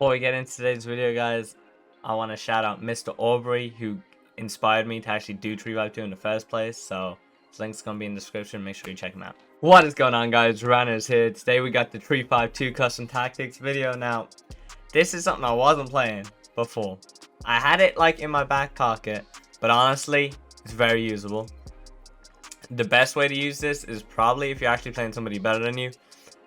Before we get into today's video, guys, I want to shout out MrAwbery, who inspired me to actually do 3v2 in the first place. So his link's going to be in the description. Make sure you check him out. What is going on, guys? Rannerz here. Today we got the 3v2 custom tactics video. Now, this is something I wasn't playing before. I had it like in my back pocket, but honestly, it's very usable. The best way to use this is probably if you're actually playing somebody better than you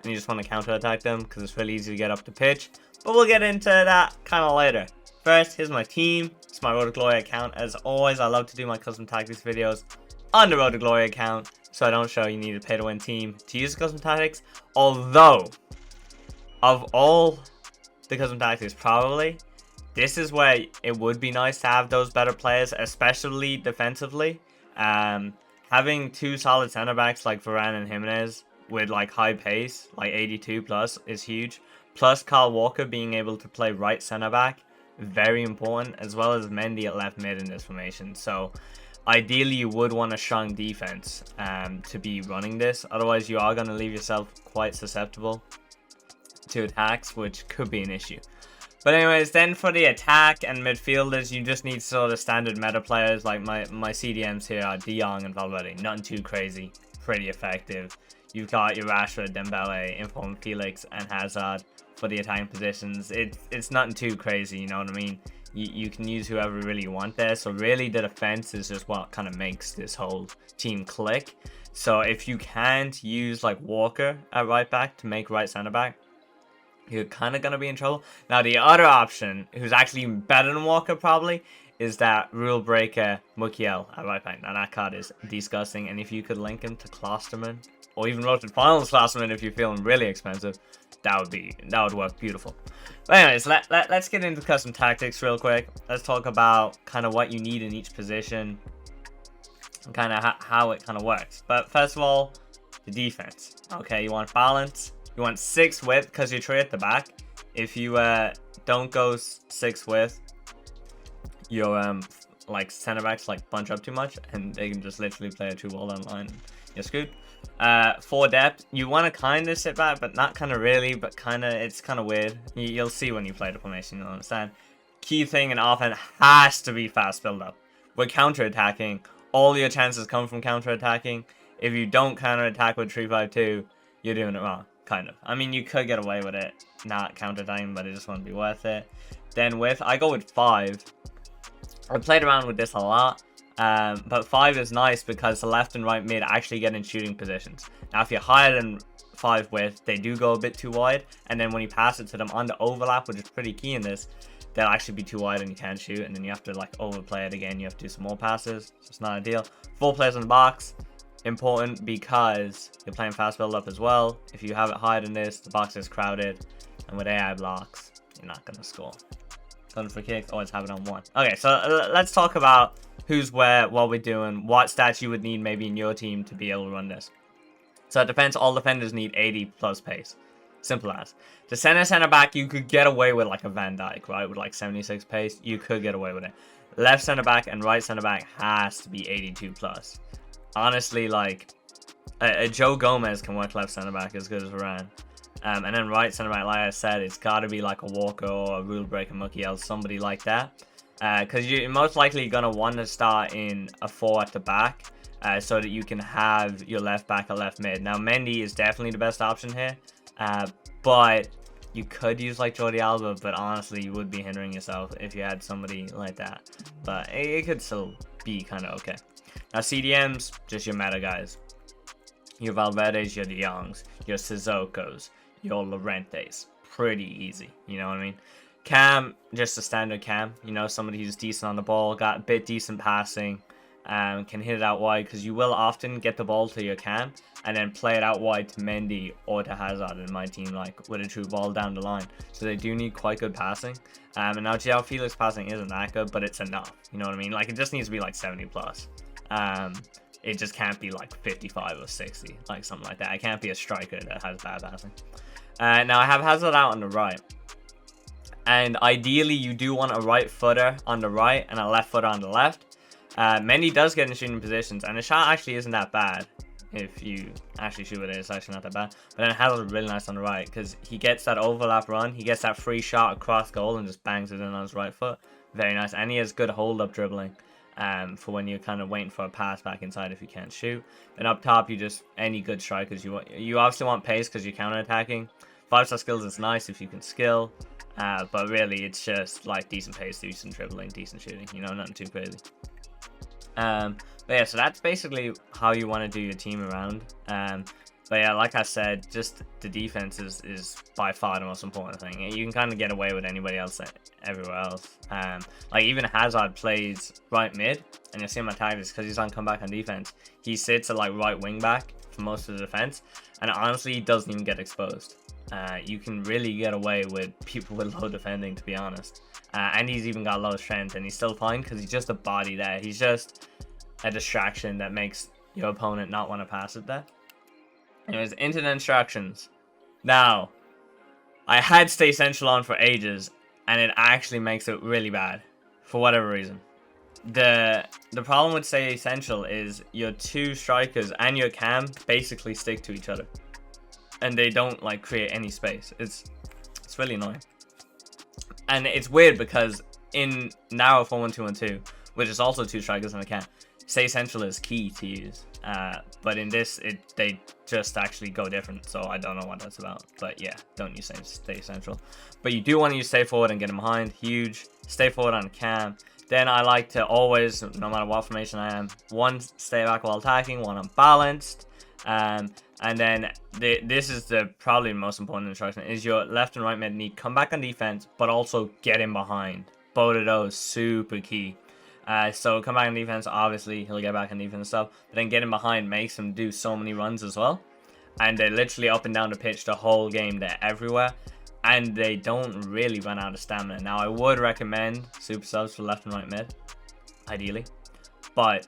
and you just want to counterattack them, because it's really easy to get up the pitch. But we'll get into that kind of later. First, here's my team. It's my Road to Glory account. As always, I love to do my custom tactics videos on the Road to Glory account, so I don't show you need a pay to win team to use the custom tactics. Although, of all the custom tactics, probably this is where it would be nice to have those better players, especially defensively. Having two solid center backs like Varane and Jimenez with like high pace, like 82 plus, is huge. Plus Kyle Walker being able to play right center back, very important, as well as Mendy at left mid in this formation. So ideally you would want a strong defense to be running this. Otherwise you are going to leave yourself quite susceptible to attacks, which could be an issue. But anyways, then for the attack and midfielders, you just need sort of standard meta players. Like my CDMs here are De Jong and Valverde. Nothing too crazy, pretty effective. You've got your Rashford, Dembele, Inform, Felix, and Hazard for the attacking positions. It's nothing too crazy, you know what I mean? You can use whoever really you want there. So really the defense is just what kind of makes this whole team click. So if you can't use like Walker at right back to make right center back, you're kind of going to be in trouble. Now, the other option, who's actually better than Walker probably, is that rule breaker Mukiel at right back. Now, that card is disgusting. And if you could link him to Klosterman, or even Road to Finals Klosterman if you're feeling really expensive, that would work beautiful. But anyways, let's get into custom tactics real quick. Let's talk about kind of what you need in each position and kind of how it kind of works. But first of all, the defense. Okay, you want balance. You want 6 width because you're 3 at the back. If you don't go 6 width, your like center backs like bunch up too much and they can just literally play a 2-ball down the line. You're screwed. 4 depth, you want to kind of sit back, but not kind of really, but kind of, it's kind of weird. You'll see when you play the formation, you'll understand. Key thing in offense has to be fast build up. With counter-attacking, all your chances come from counter-attacking. If you don't counter-attack with 3-5-2, you're doing it wrong. Kind of. I mean, you could get away with it, not counter-attacking, but it just won't be worth it. Then I go with 5. I played around with this a lot. But 5 is nice because the left and right mid actually get in shooting positions. Now, if you're higher than 5 width, they do go a bit too wide. And then when you pass it to them on the overlap, which is pretty key in this, they'll actually be too wide and you can't shoot. And then you have to like overplay it again. You have to do some more passes. So it's not ideal. 4 players in the box. Important because you're playing fast build up as well. If you have it higher than this, the box is crowded. And with AI blocks, you're not going to score. Gun for kicks, always have it on 1. Okay, so let's talk about who's where, what we're doing, what stats you would need maybe in your team to be able to run this. So it depends. All defenders need 80 plus pace. Simple as. The center back, you could get away with like a Van Dijk, right? With like 76 pace, you could get away with it. Left center back and right center back has to be 82 plus. Honestly, like a Joe Gomez can work left center back as good as Varane. And then right center back, like I said, it's got to be like a Walker or a rule breaker Mukiel, somebody like that. Because you're most likely going to want to start in a 4 at the back so that you can have your left back or left mid. Now, Mendy is definitely the best option here, but you could use like Jordi Alba, but honestly, you would be hindering yourself if you had somebody like that. But it could still be kind of okay. Now, CDMs, just your meta guys. Your Valverdes, your De Jongs, your Sissokos, your Llorentes. Pretty easy, you know what I mean? Cam, just a standard cam, you know, somebody who's decent on the ball, got a bit decent passing, can hit it out wide, because you will often get the ball to your cam and then play it out wide to Mendy or to Hazard in my team, like with a true ball down the line. So they do need quite good passing. And now Joao Felix passing isn't that good, but it's enough, you know what I mean? Like, it just needs to be like 70 plus. It just can't be like 55 or 60, like something like that. It can't be a striker that has bad passing. Now I have Hazard out on the right. And ideally, you do want a right footer on the right and a left footer on the left. Mendy does get in shooting positions, and the shot actually isn't that bad. if you actually shoot with it, it's actually not that bad. But then Hazard really nice on the right, because he gets that overlap run, he gets that free shot across goal and just bangs it in on his right foot. Very nice, and he has good hold up dribbling for when you're kind of waiting for a pass back inside if you can't shoot. Then up top, you just, any good strikers, you obviously want pace because you're counter attacking. 5-star skills is nice if you can skill, but really it's just like decent pace, decent dribbling, decent shooting, you know, nothing too crazy. But yeah, so that's basically how you want to do your team around. But yeah, like I said, just the defense is by far the most important thing. You can kind of get away with anybody else everywhere else. Like even Hazard plays right mid, and you'll see my tactics because he's on comeback on defense. He sits at like right wing back for most of the defense, and honestly, he doesn't even get exposed. You can really get away with people with low defending, to be honest. And he's even got low strength, and he's still fine because he's just a body there. He's just a distraction that makes your opponent not want to pass it there. Anyways, into the instructions. Now, I had Stay Central on for ages, and it actually makes it really bad for whatever reason. The problem with Stay Central is your two strikers and your cam basically stick to each other, and they don't like create any space. It's really annoying. And it's weird because in narrow 4-1-2-1-2, which is also two strikers and a cam, Stay Central is key to use. But in this, they just actually go different, so I don't know what that's about. But yeah, don't use Stay Central. But you do want to use Stay Forward and get him behind. Huge. Stay Forward on cam. Then I like to always, no matter what formation I am, one stay back while attacking, one unbalanced. And then this is probably the most important instruction, is your left and right mid need come back on defense, but also get in behind. Both of those super key. So come back on defense, obviously he'll get back on defense and stuff, but then getting behind makes him do so many runs as well. And they're literally up and down the pitch the whole game, they're everywhere, and they don't really run out of stamina. Now I would recommend super subs for left and right mid, ideally, but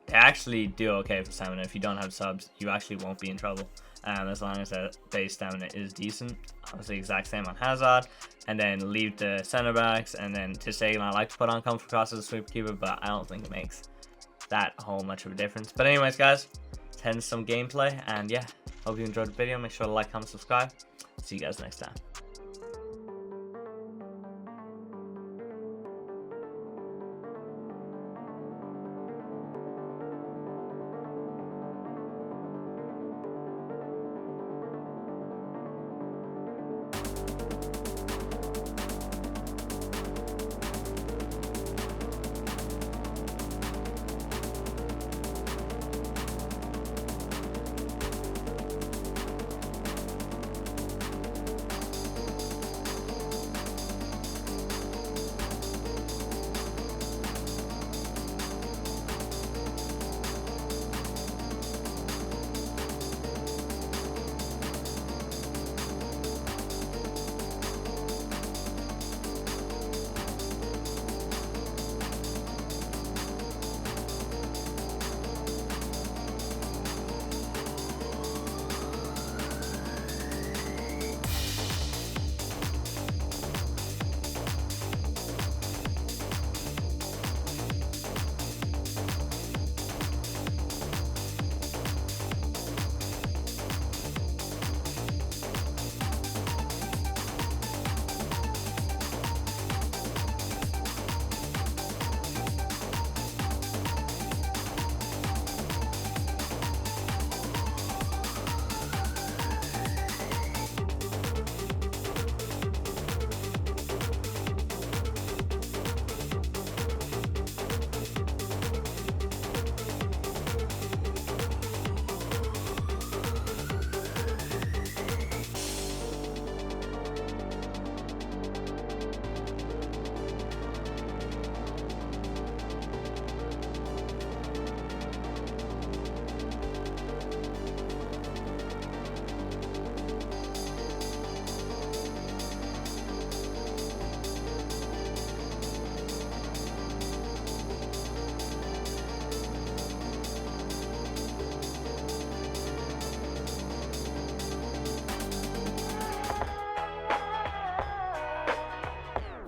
they actually do okay for stamina. If you don't have subs, you actually won't be in trouble, as long as their base stamina is decent. Obviously exact same on Hazard, and then leave the center backs, and then to say I like to put on comfort cross as a sweep keeper, but I don't think it makes that whole much of a difference. But anyways guys, let's head into some gameplay, and yeah, hope you enjoyed the video. Make sure to like, comment, subscribe. See you guys next time.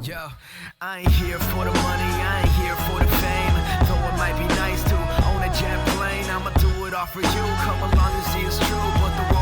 Yo, I ain't here for the money, I ain't here for the fame. Though it might be nice to own a jet plane, I'ma do it offer you. Come along and see it's true, but the